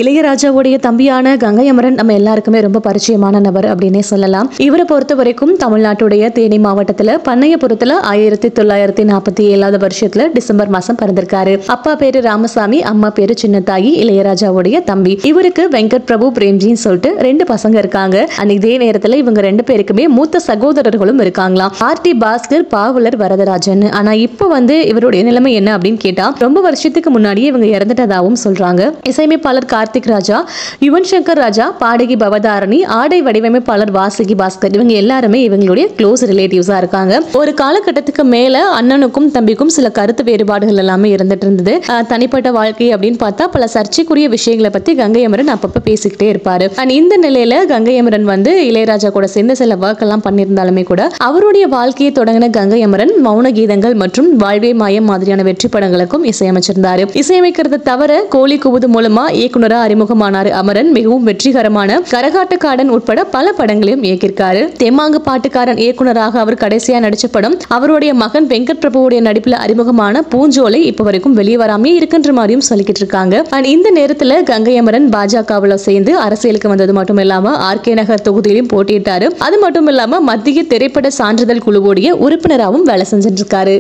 இளையராஜாவுடைய தம்பியான கங்கை அமரன் நம்ம எல்லாருக்குமே ரொம்ப பரிச்சயமான நபர் அப்படின்னே சொல்லலாம். இவரை பொறுத்த வரைக்கும் தமிழ்நாட்டுடைய தேனி மாவட்டத்துல பண்ணையபுரத்துல 1947 வருஷத்துல டிசம்பர் மாசம் பிறந்திருக்காரு. அப்பா பேரு ராமசாமி, அம்மா பேரு சின்னத்தாயி. இளையராஜாவுடைய தம்பி. இவருக்கு வெங்கட் பிரபு, பிரேம்ஜின்னு சொல்லிட்டு 2 பசங்க இருக்காங்க. இதே நேரத்துல இவங்க 2 பேருக்குமே மூத்த சகோதரர்களும் இருக்காங்களாம். ஆர்டி பாஸ்கர், பாவலர் வரதராஜன். ஆனா இப்போ இவருடைய நிலைமை என்ன அப்படின்னு கேட்டா, ரொம்ப வருஷத்துக்கு முன்னாடியே இவங்க இறந்துட்டதாகவும் சொல்றாங்க. இசையமைப்பாளர் கார்த்திக் ராஜா, யுவன் சங்கர் ராஜா, பாடகி பவதாரணி, ஆடை வடிவமைப்பாளர் வாசுகி பாஸ்கர், இவங்க எல்லாருமே இவங்களுடைய க்ளோஸ் ரிலேட்டிவ்ஸா இருக்காங்க. ஒரு காலகட்டத்துக்கு மேல அண்ணனுக்கும் தம்பிக்கும் சில கருத்து வேறுபாடுகள் எல்லாமே இருந்துட்டு இருந்தது. தனிப்பட்ட வாழ்க்கை அப்படின்னு பார்த்தா பல சர்ச்சைக்குரிய விஷயங்களை பத்தி கங்கை அமரன் அப்பப்ப பேசிக்கிட்டே இருப்பாரு. இந்த நிலையில கங்கை அமரன் இளையராஜா கூட சேர்ந்து சில ஒர்க் எல்லாம் பண்ணியிருந்தாலுமே கூட அவருடைய வாழ்க்கையை தொடங்கின கங்கை அமரன் மௌன கீதங்கள் மற்றும் வாழ்வே மாயம் மாதிரியான வெற்றி படங்களுக்கும் இசையமைச்சிருந்தாரு. இசையமைக்கிறத தவிர கோழி கூவுது மூலமா இயக்குனரா அறிமுகமானார் அமரன். மிகவும் வெற்றிகரமான கரகாட்டக்காரன் உட்பட பல படங்களையும் இயக்கியிருக்காரு. தெம்மாங்கு பாட்டுக்காரன் இயக்குனராக அவர் கடைசியா நடிச்ச படம் அவருடைய மகன் வெங்கட் பிரபுவுடைய நடிப்புல அறிமுகமான பூஞ்சோலை இப்ப வரைக்கும் வெளியே வராமே இருக்குன்ற மாதிரியும் சொல்லிக்கிட்டு இருக்காங்க. இந்த நேரத்துல கங்கை அமரன் பாஜகவுல சேர்ந்து அரசியலுக்கு வந்தது மட்டும் இல்லாம ஆர்கே நகர் தொகுதியிலும் போட்டியிட்டாரு. அது மட்டும் இல்லாம மத்திய திரைப்பட சான்றிதழ் குழுவோடைய உறுப்பினராகவும் வேலை செஞ்சிட்டு இருக்காரு.